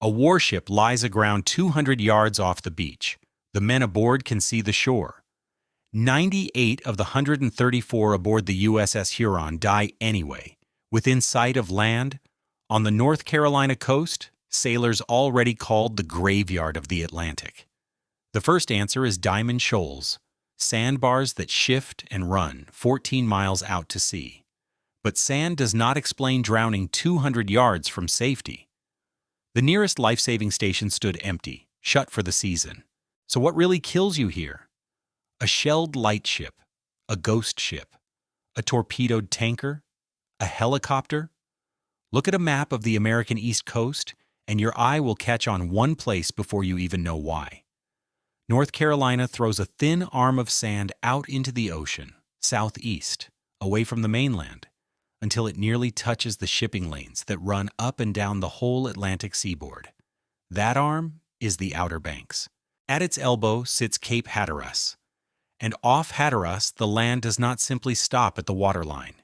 A warship lies aground 200 yards off the beach. The men aboard can see the shore. 98 of the 134 aboard the USS Huron die anyway, within sight of land. On the North Carolina coast, sailors already called the graveyard of the Atlantic. The first answer is Diamond Shoals, sandbars that shift and run 14 miles out to sea. But sand does not explain drowning 200 yards from safety. The nearest life-saving station stood empty, shut for the season. So what really kills you here? A shelled lightship, a ghost ship, a torpedoed tanker, a helicopter? Look at a map of the American East Coast, and your eye will catch on one place before you even know why. North Carolina throws a thin arm of sand out into the ocean, southeast, away from the mainland, until it nearly touches the shipping lanes that run up and down the whole Atlantic seaboard. That arm is the Outer Banks. At its elbow sits Cape Hatteras, and off Hatteras the land does not simply stop at the waterline.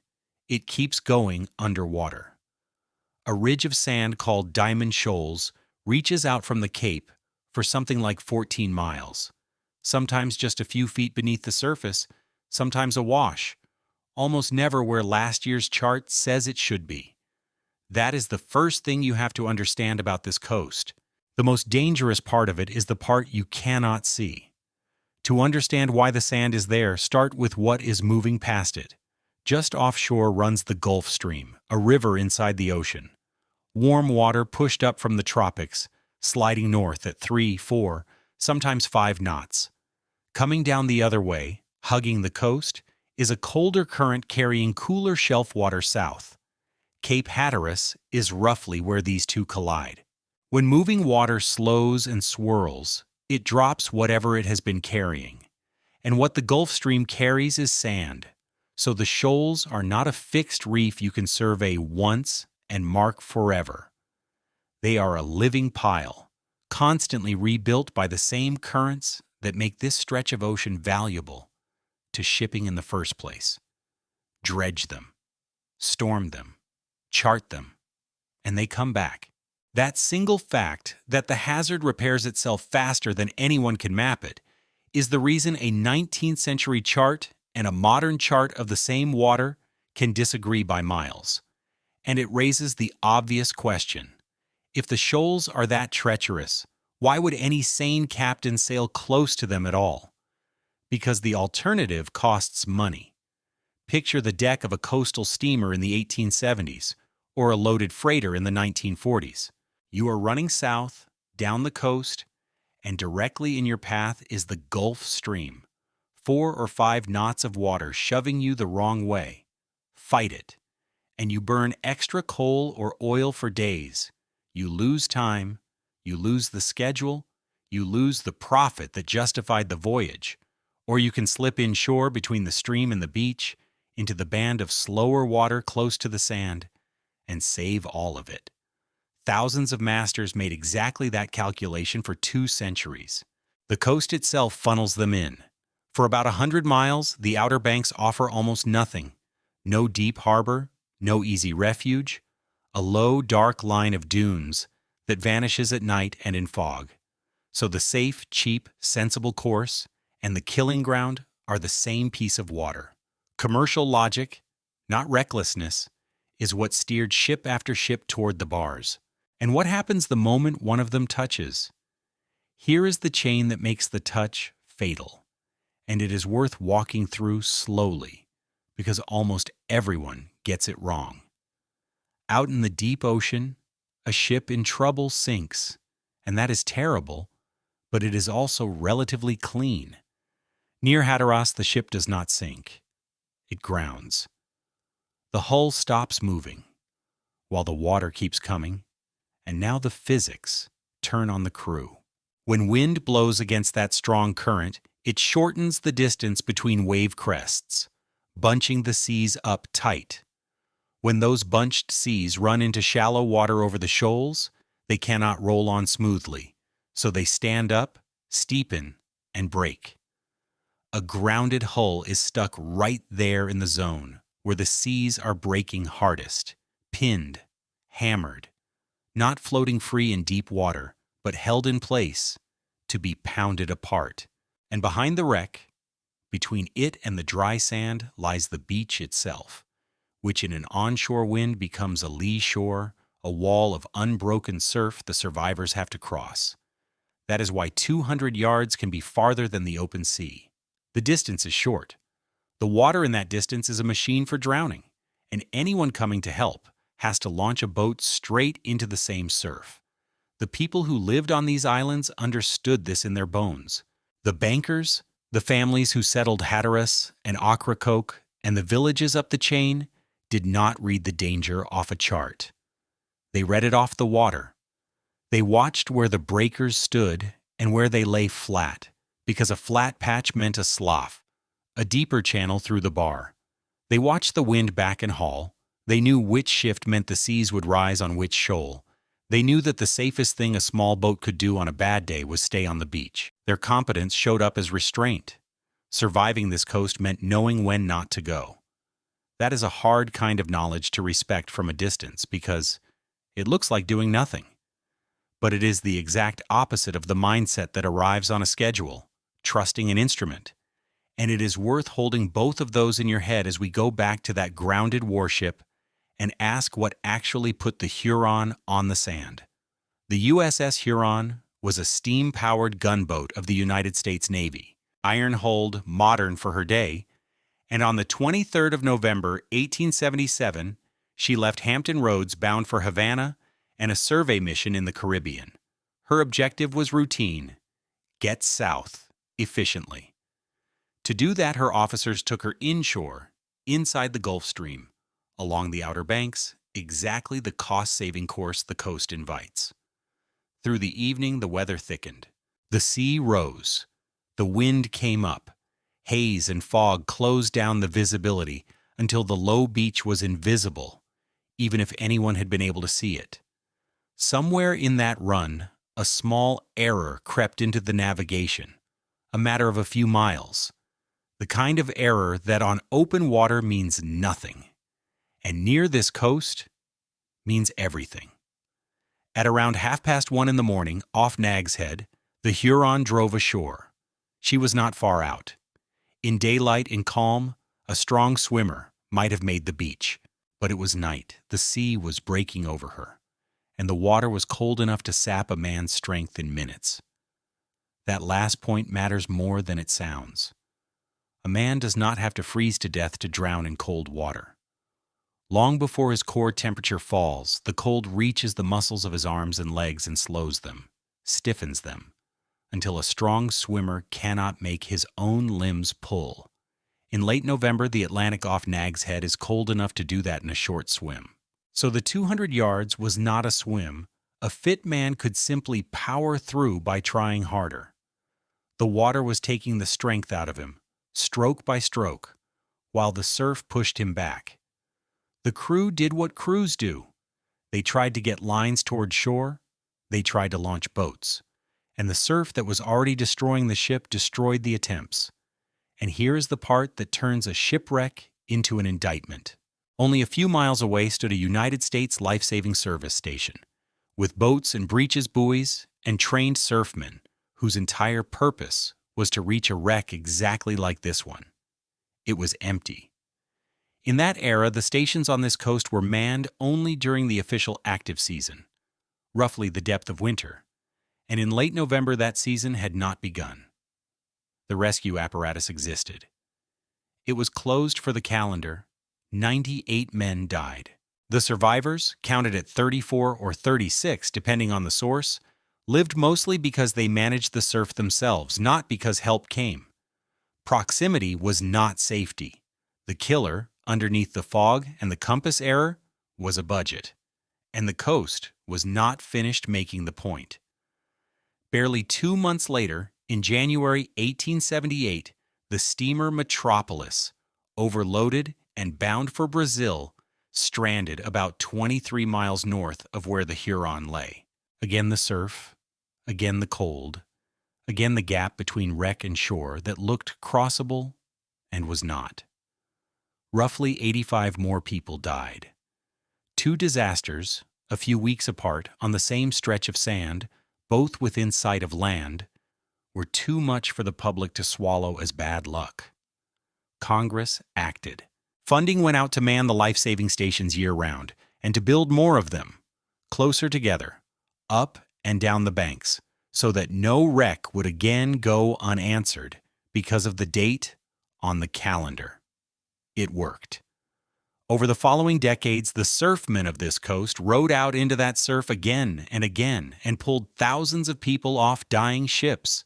It keeps going underwater. A ridge of sand called Diamond Shoals reaches out from the cape for something like 14 miles, sometimes just a few feet beneath the surface, sometimes awash, almost never where last year's chart says it should be. That is the first thing you have to understand about this coast. The most dangerous part of it is the part you cannot see. To understand why the sand is there, start with what is moving past it. Just offshore runs the Gulf Stream, a river inside the ocean. Warm water pushed up from the tropics, sliding north at 3, 4, sometimes 5 knots. Coming down the other way, hugging the coast, is a colder current carrying cooler shelf water south. Cape Hatteras is roughly where these two collide. When moving water slows and swirls, it drops whatever it has been carrying. And what the Gulf Stream carries is sand. So the shoals are not a fixed reef you can survey once and mark forever. They are a living pile, constantly rebuilt by the same currents that make this stretch of ocean valuable to shipping in the first place. Dredge them, storm them, chart them, and they come back. That single fact that the hazard repairs itself faster than anyone can map it is the reason a 19th century chart and a modern chart of the same water can disagree by miles. And it raises the obvious question. If the shoals are that treacherous, why would any sane captain sail close to them at all? Because the alternative costs money. Picture the deck of a coastal steamer in the 1870s or a loaded freighter in the 1940s. You are running south, down the coast, and directly in your path is the Gulf Stream. 4 or 5 knots of water shoving you the wrong way. Fight it. And you burn extra coal or oil for days. You lose time, you lose the schedule, you lose the profit that justified the voyage. Or you can slip inshore between the stream and the beach, into the band of slower water close to the sand, and save all of it. Thousands of masters made exactly that calculation for 2 centuries. The coast itself funnels them in. For about 100 miles, the Outer Banks offer almost nothing. No deep harbor, no easy refuge, a low, dark line of dunes that vanishes at night and in fog. So the safe, cheap, sensible course and the killing ground are the same piece of water. Commercial logic, not recklessness, is what steered ship after ship toward the bars. And what happens the moment one of them touches? Here is the chain that makes the touch fatal, and it is worth walking through slowly, because almost everyone gets it wrong. Out in the deep ocean, a ship in trouble sinks, and that is terrible, but it is also relatively clean. Near Hatteras, the ship does not sink. It grounds. The hull stops moving, while the water keeps coming, and now the physics turn on the crew. When wind blows against that strong current, it shortens the distance between wave crests, bunching the seas up tight. When those bunched seas run into shallow water over the shoals, they cannot roll on smoothly, so they stand up, steepen, and break. A grounded hull is stuck right there in the zone, where the seas are breaking hardest, pinned, hammered. not floating free in deep water, but held in place to be pounded apart. And behind the wreck, between it and the dry sand, lies the beach itself, which in an onshore wind becomes a lee shore, a wall of unbroken surf the survivors have to cross. That is why 200 yards can be farther than the open sea. The distance is short. The water in that distance is a machine for drowning, and anyone coming to help has to launch a boat straight into the same surf. The people who lived on these islands understood this in their bones. The bankers, the families who settled Hatteras and Ocracoke, and the villages up the chain did not read the danger off a chart. They read it off the water. They watched where the breakers stood and where they lay flat, because a flat patch meant a slough, a deeper channel through the bar. They watched the wind back and haul. They knew which shift meant the seas would rise on which shoal. They knew that the safest thing a small boat could do on a bad day was stay on the beach. Their competence showed up as restraint. Surviving this coast meant knowing when not to go. That is a hard kind of knowledge to respect from a distance because it looks like doing nothing. But it is the exact opposite of the mindset that arrives on a schedule, trusting an instrument. And it is worth holding both of those in your head as we go back to that grounded warship and ask what actually put the Huron on the sand. The USS Huron was a steam-powered gunboat of the United States Navy, iron-hulled, modern for her day, and on the 23rd of November, 1877, she left Hampton Roads bound for Havana and a survey mission in the Caribbean. Her objective was routine: get south efficiently. To do that, her officers took her inshore, inside the Gulf Stream, along the Outer Banks, exactly the cost-saving course the coast invites. Through the evening, the weather thickened. The sea rose. The wind came up. Haze and fog closed down the visibility until the low beach was invisible, even if anyone had been able to see it. Somewhere in that run, a small error crept into the navigation, a matter of a few miles. The kind of error that on open water means nothing, and near this coast means everything. At around 1:30 in the morning, off Nag's Head, the Huron drove ashore. She was not far out. In daylight and calm, a strong swimmer might have made the beach, but it was night. The sea was breaking over her, and the water was cold enough to sap a man's strength in minutes. That last point matters more than it sounds. A man does not have to freeze to death to drown in cold water. Long before his core temperature falls, the cold reaches the muscles of his arms and legs and slows them, stiffens them, until a strong swimmer cannot make his own limbs pull. In late November, the Atlantic off Nag's Head is cold enough to do that in a short swim. So the 200 yards was not a swim. A fit man could simply power through by trying harder. The water was taking the strength out of him, stroke by stroke, while the surf pushed him back. The crew did what crews do. They tried to get lines toward shore. They tried to launch boats. And the surf that was already destroying the ship destroyed the attempts. And here is the part that turns a shipwreck into an indictment. Only a few miles away stood a United States life-saving service station, with boats and breeches buoys and trained surfmen whose entire purpose was to reach a wreck exactly like this one. It was empty. In that era, the stations on this coast were manned only during the official active season, roughly the depth of winter, and in late November that season had not begun. The rescue apparatus existed. It was closed for the calendar. 98 men died. The survivors, counted at 34 or 36 depending on the source, lived mostly because they managed the surf themselves, not because help came. Proximity was not safety. The killer, underneath the fog and the compass error, was a budget. And the coast was not finished making the point. Barely 2 months later, in January 1878, the steamer Metropolis, overloaded and bound for Brazil, stranded about 23 miles north of where the Huron lay. Again the surf, again the cold, again the gap between wreck and shore that looked crossable and was not. Roughly 85 more people died. Two disasters, a few weeks apart on the same stretch of sand, both within sight of land, were too much for the public to swallow as bad luck. Congress acted. Funding went out to man the life-saving stations year-round and to build more of them, closer together, up and down the banks, so that no wreck would again go unanswered because of the date on the calendar. It worked. Over the following decades, the surfmen of this coast rode out into that surf again and pulled thousands of people off dying ships.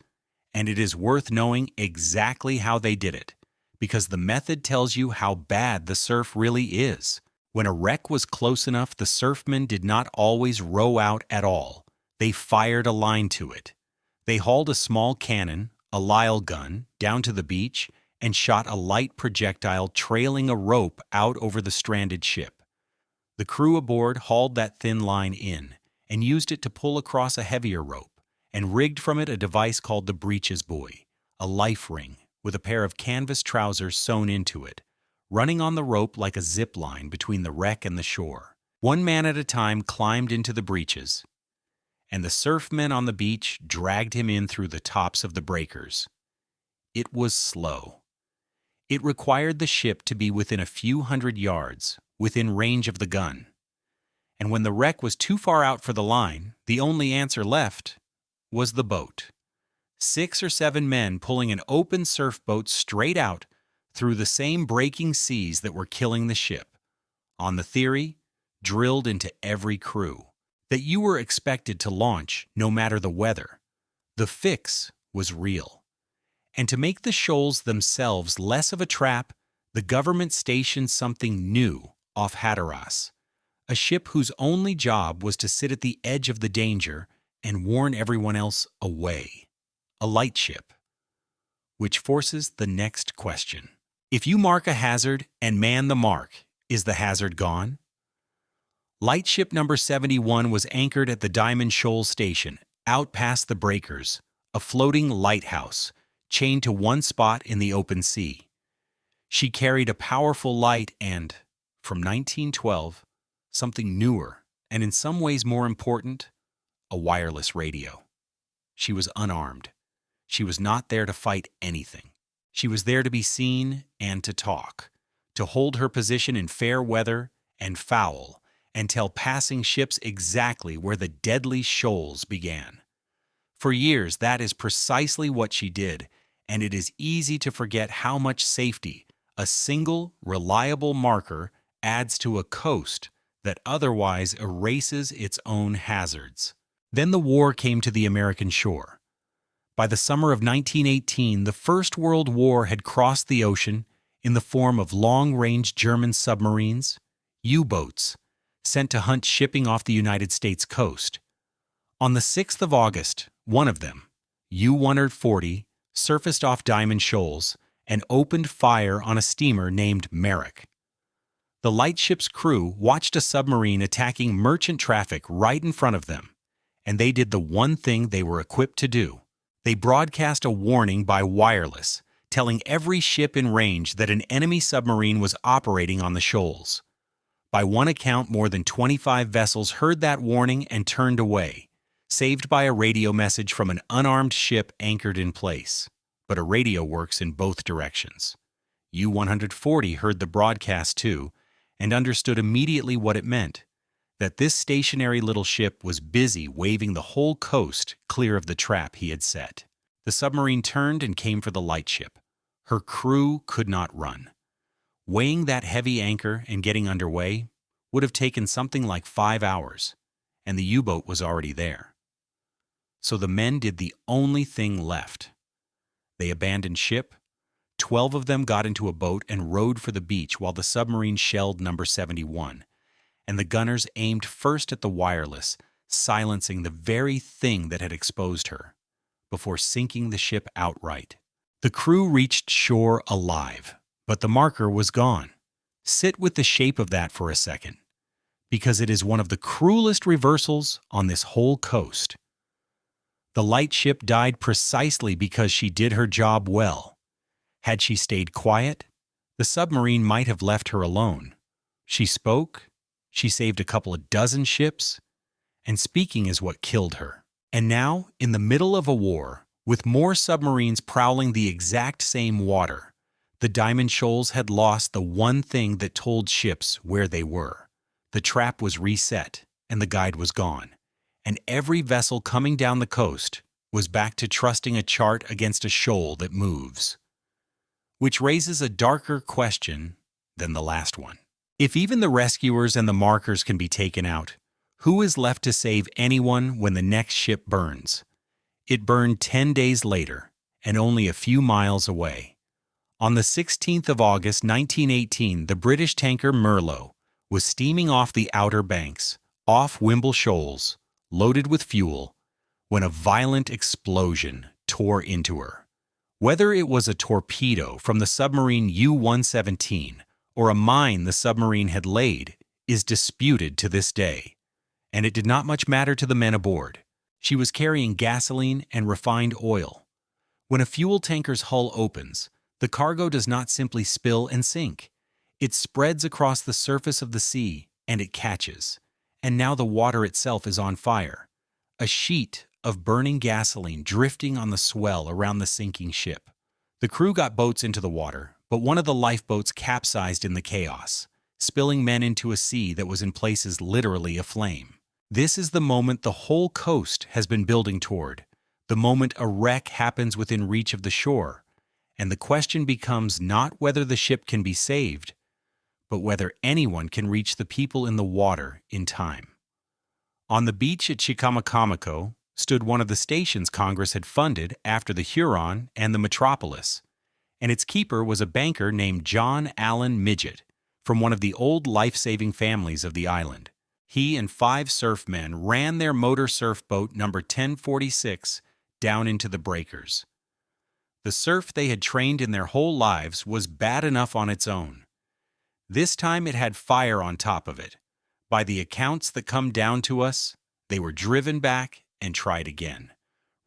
And it is worth knowing exactly how they did it, because the method tells you how bad the surf really is. When a wreck was close enough, the surfmen did not always row out at all. They fired a line to it. They hauled a small cannon, a Lyle gun, down to the beach and shot a light projectile trailing a rope out over the stranded ship. The crew aboard hauled that thin line in and used it to pull across a heavier rope and rigged from it a device called the breeches buoy, a life ring with a pair of canvas trousers sewn into it, running on the rope like a zip line between the wreck and the shore. One man at a time climbed into the breeches, and the surfmen on the beach dragged him in through the tops of the breakers. It was slow. It required the ship to be within a few hundred yards, within range of the gun. And when the wreck was too far out for the line, the only answer left was the boat. 6 or 7 men pulling an open surf boat straight out through the same breaking seas that were killing the ship. On the theory, drilled into every crew, that you were expected to launch no matter the weather. The fix was real. And to make the shoals themselves less of a trap, the government stationed something new off Hatteras, a ship whose only job was to sit at the edge of the danger and warn everyone else away. A light ship. Which forces the next question. If you mark a hazard and man the mark, is the hazard gone? Lightship number 71 was anchored at the Diamond Shoal Station, out past the breakers, a floating lighthouse, chained to one spot in the open sea. She carried a powerful light and, from 1912, something newer and in some ways more important, a wireless radio. She was unarmed. She was not there to fight anything. She was there to be seen and to talk, to hold her position in fair weather and foul, and tell passing ships exactly where the deadly shoals began. For years, that is precisely what she did, and it is easy to forget how much safety a single, reliable marker adds to a coast that otherwise erases its own hazards. Then the war came to the American shore. By the summer of 1918, the First World War had crossed the ocean in the form of long-range German submarines, U-boats, sent to hunt shipping off the United States coast. On the 6th of August, one of them, U-140, surfaced off Diamond Shoals and opened fire on a steamer named Merrick. The lightship's crew watched a submarine attacking merchant traffic right in front of them, and they did the one thing they were equipped to do. They broadcast a warning by wireless, telling every ship in range that an enemy submarine was operating on the shoals. By one account, more than 25 vessels heard that warning and turned away, saved by a radio message from an unarmed ship anchored in place. But a radio works in both directions. U-140 heard the broadcast too, and understood immediately what it meant, that this stationary little ship was busy waving the whole coast clear of the trap he had set. The submarine turned and came for the lightship. Her crew could not run. Weighing that heavy anchor and getting underway would have taken something like 5 hours, and the U-boat was already there. So the men did the only thing left. They abandoned ship. 12 of them got into a boat and rowed for the beach while the submarine shelled number 71, and the gunners aimed first at the wireless, silencing the very thing that had exposed her, before sinking the ship outright. The crew reached shore alive, but the marker was gone. Sit with the shape of that for a second, because it is one of the cruelest reversals on this whole coast. The lightship died precisely because she did her job well. Had she stayed quiet, the submarine might have left her alone. She spoke, She saved a couple of dozen ships, and speaking is what killed her. And now, in the middle of a war, with more submarines prowling the exact same water, the Diamond Shoals had lost the one thing that told ships where they were. The trap was reset, and the guide was gone, and every vessel coming down the coast was back to trusting a chart against a shoal that moves. Which raises a darker question than the last one. If even the rescuers and the markers can be taken out, who is left to save anyone when the next ship burns? It burned 10 days later, and only a few miles away. On the 16th of August 1918, the British tanker Merlot was steaming off the Outer Banks, off Wimble Shoals, loaded with fuel, when a violent explosion tore into her. Whether it was a torpedo from the submarine U-117 or a mine the submarine had laid is disputed to this day, and it did not much matter to the men aboard. She was carrying gasoline and refined oil. When a fuel tanker's hull opens, the cargo does not simply spill and sink. It spreads across the surface of the sea, and it catches. And now the water itself is on fire. A sheet of burning gasoline drifting on the swell around the sinking ship. The crew got boats into the water, but one of the lifeboats capsized in the chaos, spilling men into a sea that was in places literally aflame. This is the moment the whole coast has been building toward, the moment a wreck happens within reach of the shore, and the question becomes not whether the ship can be saved, but whether anyone can reach the people in the water in time. On the beach at Chicamacomico stood one of the stations Congress had funded after the Huron and the Metropolis, and its keeper was a banker named John Allen Midget from one of the old life-saving families of the island. He and 5 surfmen ran their motor surf boat number 1046 down into the breakers. The surf they had trained in their whole lives was bad enough on its own. This time it had fire on top of it. By the accounts that come down to us, they were driven back and tried again,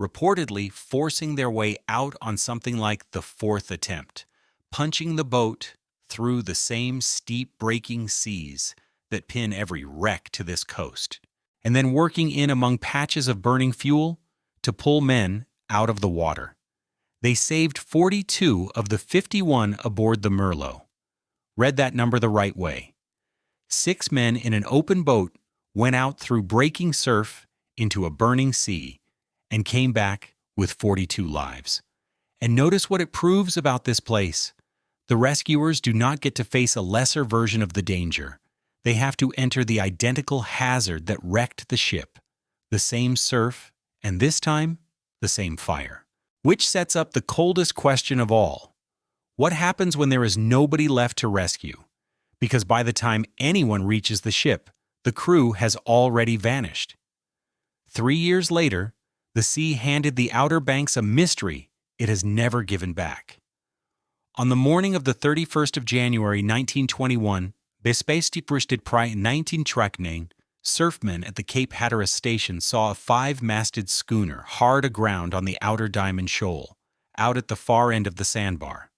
reportedly forcing their way out on something like the 4th attempt, punching the boat through the same steep breaking seas that pin every wreck to this coast, and then working in among patches of burning fuel to pull men out of the water. They saved 42 of the 51 aboard the Merlot. Read that number the right way. 6 men in an open boat went out through breaking surf into a burning sea and came back with 42 lives. And notice what it proves about this place. The rescuers do not get to face a lesser version of the danger. They have to enter the identical hazard that wrecked the ship, the same surf, and this time, the same fire. Which sets up the coldest question of all. What happens when there is nobody left to rescue? Because by the time anyone reaches the ship, the crew has already vanished. 3 years later, the sea handed the Outer Banks a mystery it has never given back. On the morning of the 31st of January 1921, Bespestiprusted Pri 19 Traknain, surfmen at the Cape Hatteras station saw a 5-masted schooner hard aground on the outer Diamond Shoal, out at the far end of the sandbar.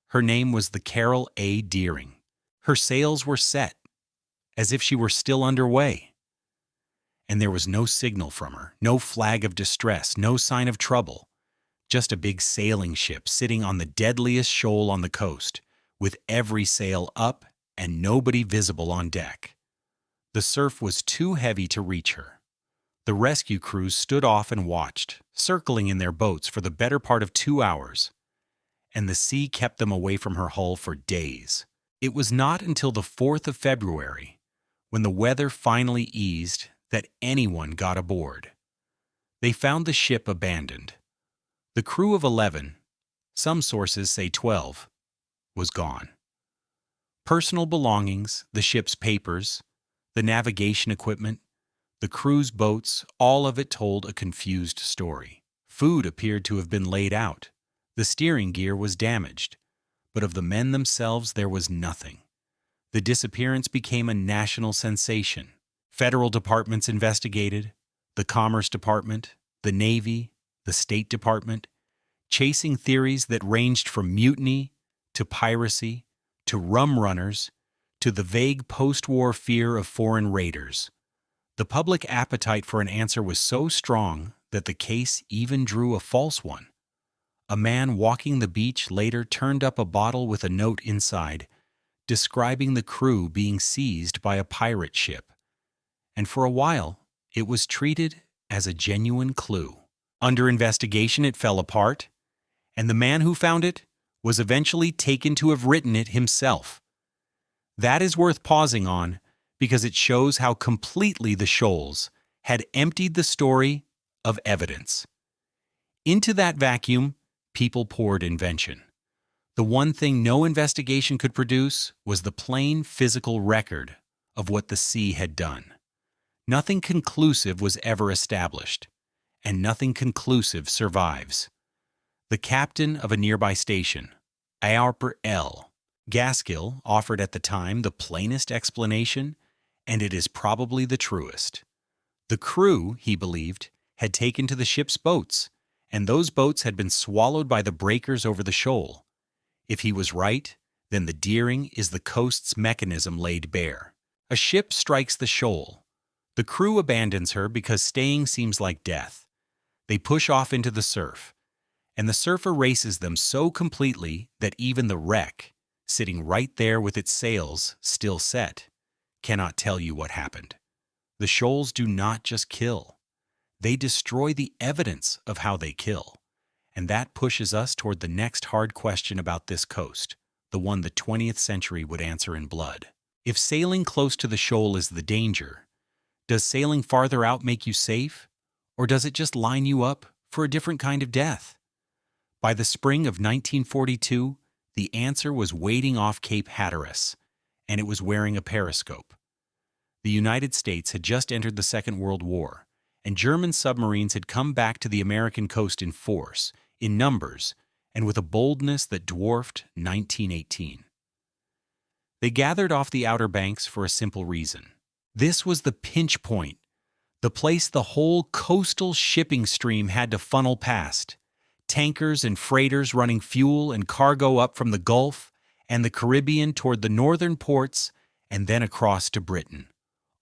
Her name was the Carol A. Deering. Her sails were set, as if she were still underway. And there was no signal from her, no flag of distress, no sign of trouble. Just a big sailing ship sitting on the deadliest shoal on the coast, with every sail up and nobody visible on deck. The surf was too heavy to reach her. The rescue crews stood off and watched, circling in their boats for the better part of 2 hours, and the sea kept them away from her hull for days. It was not until the 4th of February, when the weather finally eased, that anyone got aboard. They found the ship abandoned. The crew of 11, some sources say 12, was gone. Personal belongings, the ship's papers, the navigation equipment, the crew's boats, all of it told a confused story. Food appeared to have been laid out. The steering gear was damaged, but of the men themselves there was nothing. The disappearance became a national sensation. Federal departments investigated, the Commerce Department, the Navy, the State Department, chasing theories that ranged from mutiny to piracy to rum runners to the vague post-war fear of foreign raiders. The public appetite for an answer was so strong that the case even drew a false one. A man walking the beach later turned up a bottle with a note inside, describing the crew being seized by a pirate ship. And for a while, it was treated as a genuine clue. Under investigation, it fell apart, and the man who found it was eventually taken to have written it himself. That is worth pausing on because it shows how completely the Shoals had emptied the story of evidence. Into that vacuum, people poured invention. The one thing no investigation could produce was the plain physical record of what the sea had done. Nothing conclusive was ever established, and nothing conclusive survives. The captain of a nearby station, Arper L. Gaskill, offered at the time the plainest explanation, and it is probably the truest. The crew, he believed, had taken to the ship's boats, and those boats had been swallowed by the breakers over the shoal. If he was right, then the Deering is the coast's mechanism laid bare. A ship strikes the shoal. The crew abandons her because staying seems like death. They push off into the surf, and the surf erases them so completely that even the wreck, sitting right there with its sails still set, cannot tell you what happened. The shoals do not just kill. They destroy the evidence of how they kill. And that pushes us toward the next hard question about this coast, the one the 20th century would answer in blood. If sailing close to the shoal is the danger, does sailing farther out make you safe, or does it just line you up for a different kind of death? By the spring of 1942, the answer was waiting off Cape Hatteras, and it was wearing a periscope. The United States had just entered the Second World War, and German submarines had come back to the American coast in force, in numbers, and with a boldness that dwarfed 1918. They gathered off the Outer Banks for a simple reason. This was the pinch point, the place the whole coastal shipping stream had to funnel past. Tankers and freighters running fuel and cargo up from the Gulf and the Caribbean toward the northern ports and then across to Britain.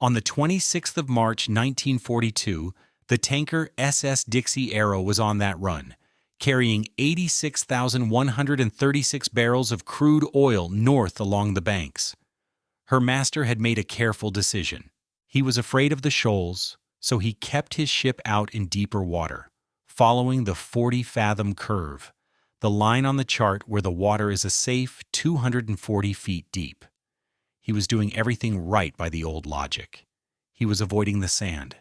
On the 26th of March 1942, the tanker SS Dixie Arrow was on that run, carrying 86,136 barrels of crude oil north along the banks. Her master had made a careful decision. He was afraid of the shoals, so he kept his ship out in deeper water, following the 40-fathom curve, the line on the chart where the water is a safe 240 feet deep. He was doing everything right by the old logic. He was avoiding the sand.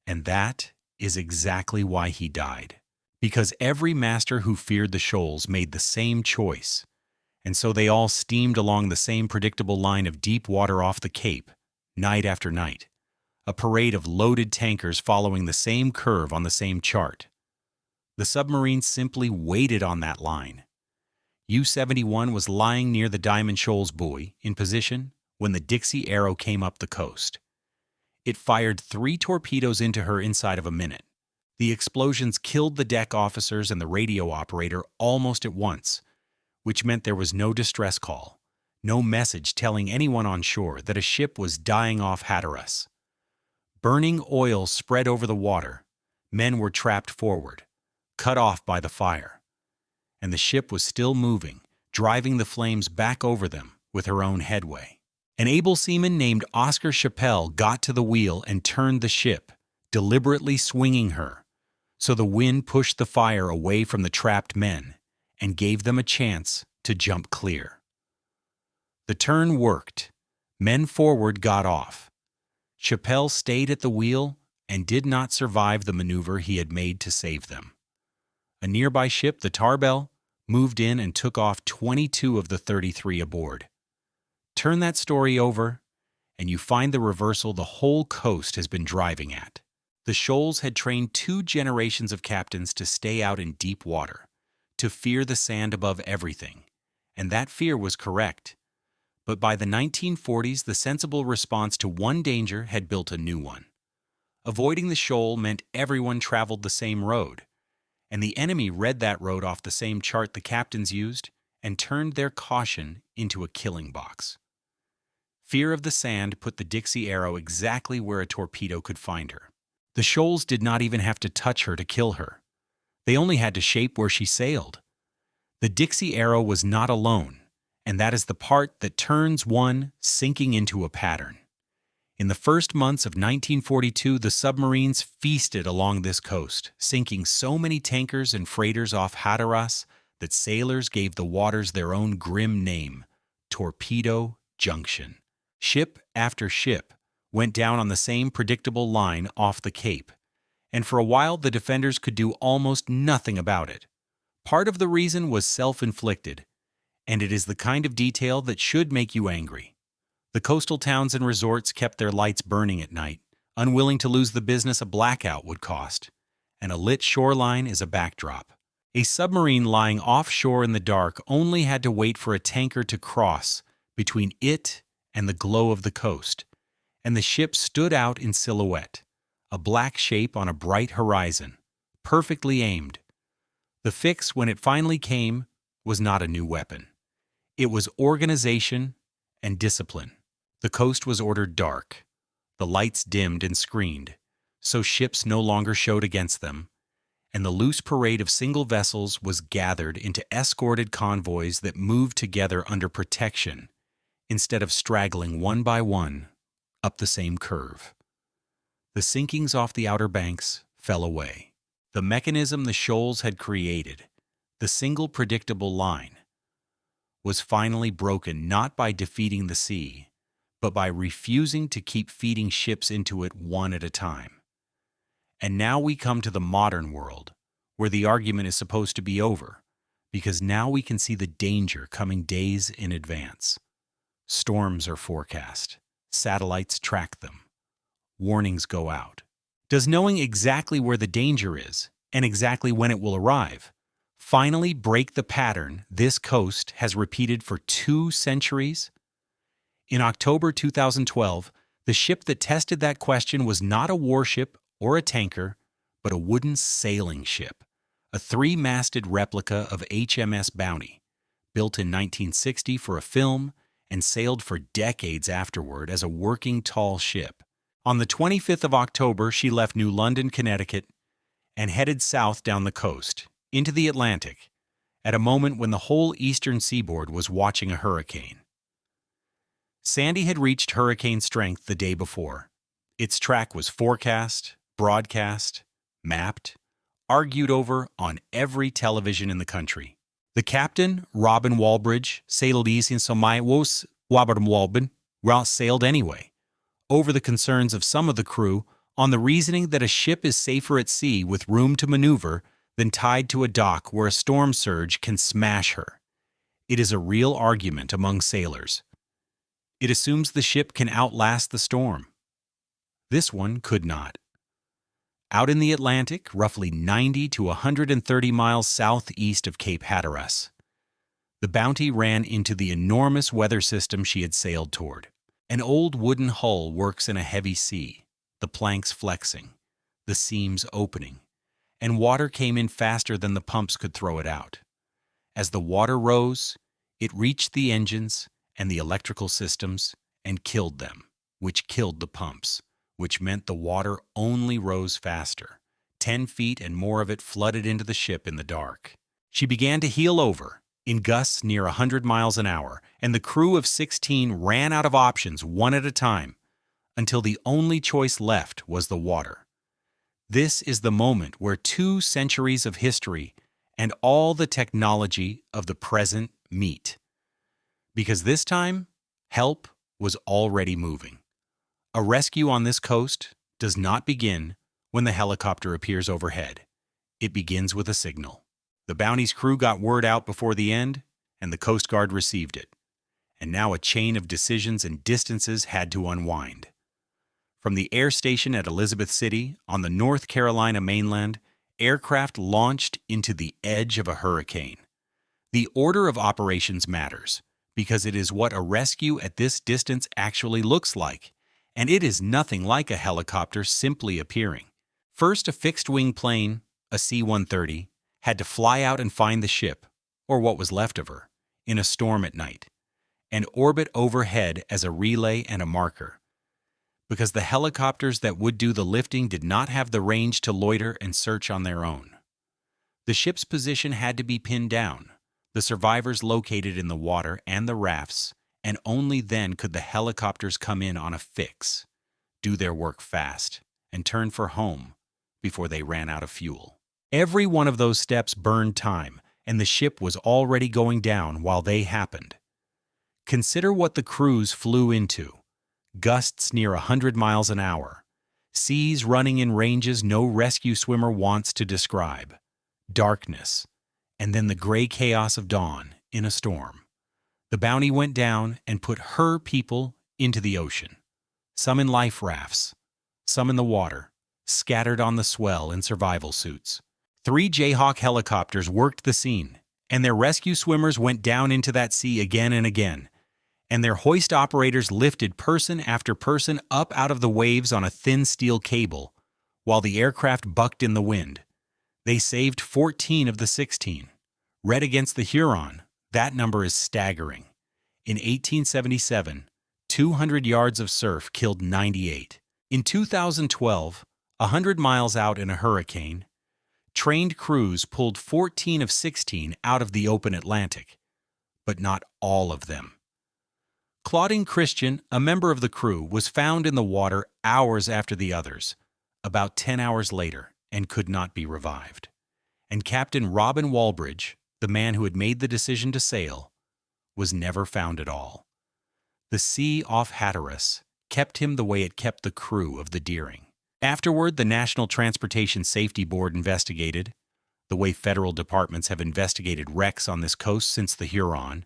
And that is exactly why he died. Because every master who feared the shoals made the same choice. And so they all steamed along the same predictable line of deep water off the Cape, night after night. A parade of loaded tankers following the same curve on the same chart. The submarines simply waited on that line. U-71 was lying near the Diamond Shoals buoy, in position, when the Dixie Arrow came up the coast. It fired 3 torpedoes into her inside of a minute. The explosions killed the deck officers and the radio operator almost at once, which meant there was no distress call, no message telling anyone on shore that a ship was dying off Hatteras. Burning oil spread over the water. Men were trapped forward, cut off by the fire. And the ship was still moving, driving the flames back over them with her own headway. An able seaman named Oscar Chappell got to the wheel and turned the ship, deliberately swinging her, so the wind pushed the fire away from the trapped men and gave them a chance to jump clear. The turn worked. Men forward got off. Chappell stayed at the wheel and did not survive the maneuver he had made to save them. A nearby ship, the Tarbell, moved in and took off 22 of the 33 aboard. Turn that story over, and you find the reversal the whole coast has been driving at. The Shoals had trained 2 generations of captains to stay out in deep water, to fear the sand above everything, and that fear was correct. But by the 1940s, the sensible response to one danger had built a new one. Avoiding the shoal meant everyone traveled the same road, and the enemy read that road off the same chart the captains used and turned their caution into a killing box. Fear of the sand put the Dixie Arrow exactly where a torpedo could find her. The shoals did not even have to touch her to kill her. They only had to shape where she sailed. The Dixie Arrow was not alone, and that is the part that turns one sinking into a pattern. In the first months of 1942, the submarines feasted along this coast, sinking so many tankers and freighters off Hatteras that sailors gave the waters their own grim name, Torpedo Junction. Ship after ship went down on the same predictable line off the Cape, and for a while the defenders could do almost nothing about it. Part of the reason was self-inflicted, and it is the kind of detail that should make you angry. The coastal towns and resorts kept their lights burning at night, unwilling to lose the business a blackout would cost, and a lit shoreline is a backdrop. A submarine lying offshore in the dark only had to wait for a tanker to cross between it and the glow of the coast, and the ship stood out in silhouette, a black shape on a bright horizon, perfectly aimed. The fix, when it finally came, was not a new weapon. It was organization and discipline. The coast was ordered dark, the lights dimmed and screened, so ships no longer showed against them, and the loose parade of single vessels was gathered into escorted convoys that moved together under protection, instead of straggling one by one up the same curve. The sinkings off the Outer Banks fell away. The mechanism the shoals had created, the single predictable line, was finally broken not by defeating the sea, but by refusing to keep feeding ships into it one at a time. And now we come to the modern world, where the argument is supposed to be over, because now we can see the danger coming days in advance. Storms are forecast. Satellites track them. Warnings go out. Does knowing exactly where the danger is, and exactly when it will arrive, finally break the pattern this coast has repeated for 2 centuries? In October 2012, the ship that tested that question was not a warship or a tanker, but a wooden sailing ship, a 3-masted replica of HMS Bounty, built in 1960 for a film and sailed for decades afterward as a working tall ship. On the 25th of October, she left New London, Connecticut, and headed south down the coast, into the Atlantic, at a moment when the whole eastern seaboard was watching a hurricane. Sandy had reached hurricane strength the day before. Its track was forecast, broadcast, mapped, argued over on every television in the country. The captain, Robin Walbridge, sailed easy in Somaiwos, Wabram Walbin, Rouse sailed anyway, over the concerns of some of the crew on the reasoning that a ship is safer at sea with room to maneuver than tied to a dock where a storm surge can smash her. It is a real argument among sailors. It assumes the ship can outlast the storm. This one could not. Out in the Atlantic, roughly 90 to 130 miles southeast of Cape Hatteras, the Bounty ran into the enormous weather system she had sailed toward. An old wooden hull works in a heavy sea, the planks flexing, the seams opening, and water came in faster than the pumps could throw it out. As the water rose, it reached the engines and the electrical systems and killed them, which killed the pumps, which meant the water only rose faster. 10 feet and more of it flooded into the ship in the dark. She began to heel over, in gusts near 100 miles an hour, and the crew of 16 ran out of options one at a time, until the only choice left was the water. This is the moment where 2 centuries of history and all the technology of the present meet. Because this time, help was already moving. A rescue on this coast does not begin when the helicopter appears overhead. It begins with a signal. The Bounty's crew got word out before the end, and the Coast Guard received it. And now a chain of decisions and distances had to unwind. From the air station at Elizabeth City, on the North Carolina mainland, aircraft launched into the edge of a hurricane. The order of operations matters, because it is what a rescue at this distance actually looks like, and it is nothing like a helicopter simply appearing. First, a fixed-wing plane, a C-130, had to fly out and find the ship, or what was left of her, in a storm at night. and orbit overhead as a relay and a marker, because the helicopters that would do the lifting did not have the range to loiter and search on their own. The ship's position had to be pinned down, the survivors located in the water and the rafts, and only then could the helicopters come in on a fix, do their work fast, and turn for home before they ran out of fuel. Every one of those steps burned time, and the ship was already going down while they happened. Consider what the crews flew into: gusts near 100 miles an hour, seas running in ranges no rescue swimmer wants to describe, darkness, and then the gray chaos of dawn in a storm. The Bounty went down and put her people into the ocean, some in life rafts, some in the water, scattered on the swell in survival suits. 3 Jayhawk helicopters worked the scene, and their rescue swimmers went down into that sea again and again, and their hoist operators lifted person after person up out of the waves on a thin steel cable, while the aircraft bucked in the wind. They saved 14 of the 16. Read against the Huron, that number is staggering. In 1877, 200 yards of surf killed 98. In 2012, 100 miles out in a hurricane, trained crews pulled 14 of 16 out of the open Atlantic, but not all of them. Claudine Christian, a member of the crew, was found in the water hours after the others, about 10 hours later, and could not be revived. And Captain Robin Walbridge, the man who had made the decision to sail, was never found at all. The sea off Hatteras kept him the way it kept the crew of the Deering. Afterward, the National Transportation Safety Board investigated, the way federal departments have investigated wrecks on this coast since the Huron,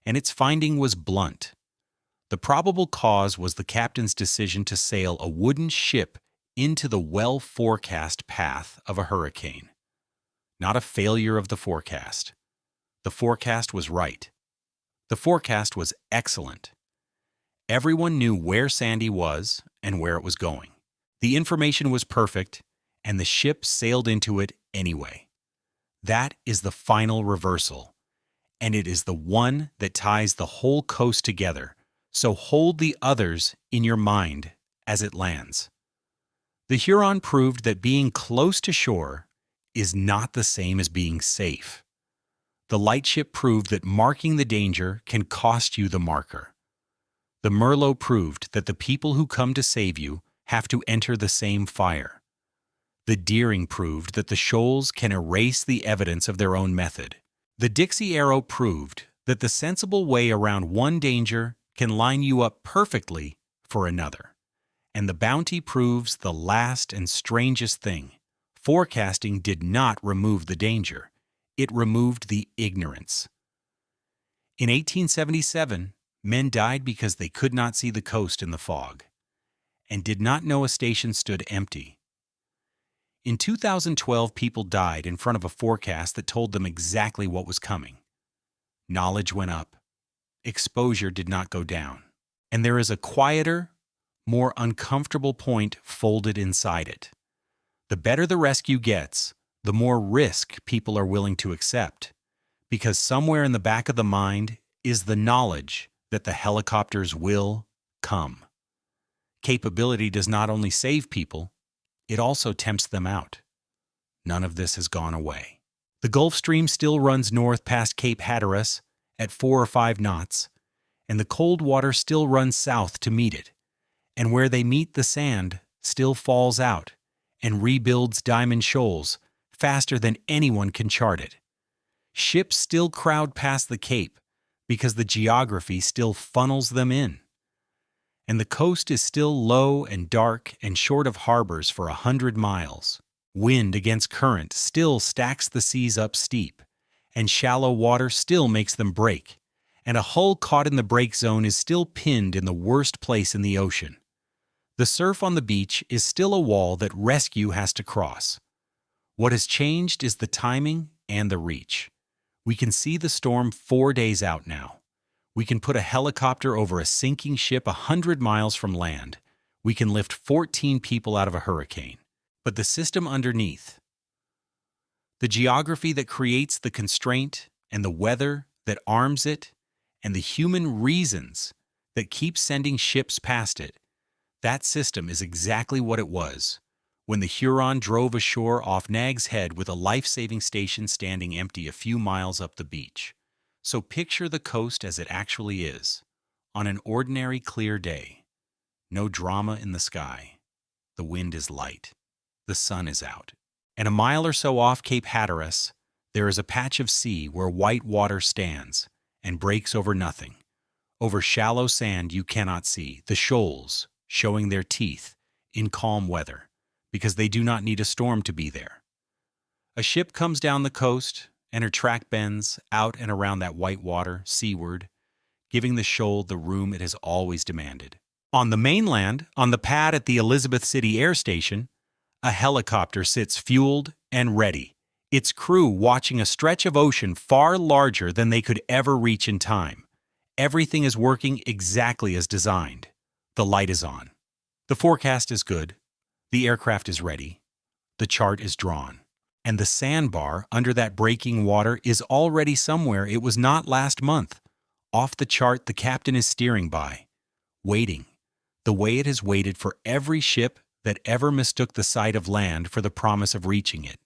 and its finding was blunt. The probable cause was the captain's decision to sail a wooden ship into the well-forecast path of a hurricane. Not a failure of the forecast. The forecast was right. The forecast was excellent. Everyone knew where Sandy was and where it was going. The information was perfect, and the ship sailed into it anyway. That is the final reversal, and it is the one that ties the whole coast together, so hold the others in your mind as it lands. The Huron proved that being close to shore is not the same as being safe. The lightship proved that marking the danger can cost you the marker. The Merlot proved that the people who come to save you have to enter the same fire. The Deering proved that the shoals can erase the evidence of their own method. The Dixie Arrow proved that the sensible way around one danger can line you up perfectly for another. And the Bounty proves the last and strangest thing. Forecasting did not remove the danger. It removed the ignorance. In 1877, men died because they could not see the coast in the fog, and did not know a station stood empty. In 2012, people died in front of a forecast that told them exactly what was coming. Knowledge went up. Exposure did not go down. And there is a quieter, more uncomfortable point folded inside it. The better the rescue gets, the more risk people are willing to accept, because somewhere in the back of the mind is the knowledge that the helicopters will come. Capability does not only save people, it also tempts them out. None of this has gone away. The Gulf Stream still runs north past Cape Hatteras at 4 or 5 knots, and the cold water still runs south to meet it, and where they meet the sand still falls out and rebuilds Diamond Shoals faster than anyone can chart it. Ships still crowd past the Cape because the geography still funnels them in. And the coast is still low and dark and short of harbors for 100 miles. Wind against current still stacks the seas up steep, and shallow water still makes them break, and a hull caught in the break zone is still pinned in the worst place in the ocean. The surf on the beach is still a wall that rescue has to cross. What has changed is the timing and the reach. We can see the storm 4 days out now. We can put a helicopter over a sinking ship 100 miles from land. We can lift 14 people out of a hurricane. But the system underneath, the geography that creates the constraint and the weather that arms it and the human reasons that keep sending ships past it. That system is exactly what it was when the Huron drove ashore off Nag's Head with a life-saving station standing empty a few miles up the beach. So picture the coast as it actually is, on an ordinary clear day. No drama in the sky. The wind is light. The sun is out. And a mile or so off Cape Hatteras, there is a patch of sea where white water stands and breaks over nothing. Over shallow sand you cannot see, the shoals showing their teeth in calm weather, because they do not need a storm to be there. A ship comes down the coast, and her track bends out and around that white water, seaward, giving the shoal the room it has always demanded. On the mainland, on the pad at the Elizabeth City Air Station, a helicopter sits fueled and ready, its crew watching a stretch of ocean far larger than they could ever reach in time. Everything is working exactly as designed. The light is on. The forecast is good. The aircraft is ready. The chart is drawn. And the sandbar under that breaking water is already somewhere it was not last month. Off the chart the captain is steering by, waiting, the way it has waited for every ship that ever mistook the sight of land for the promise of reaching it.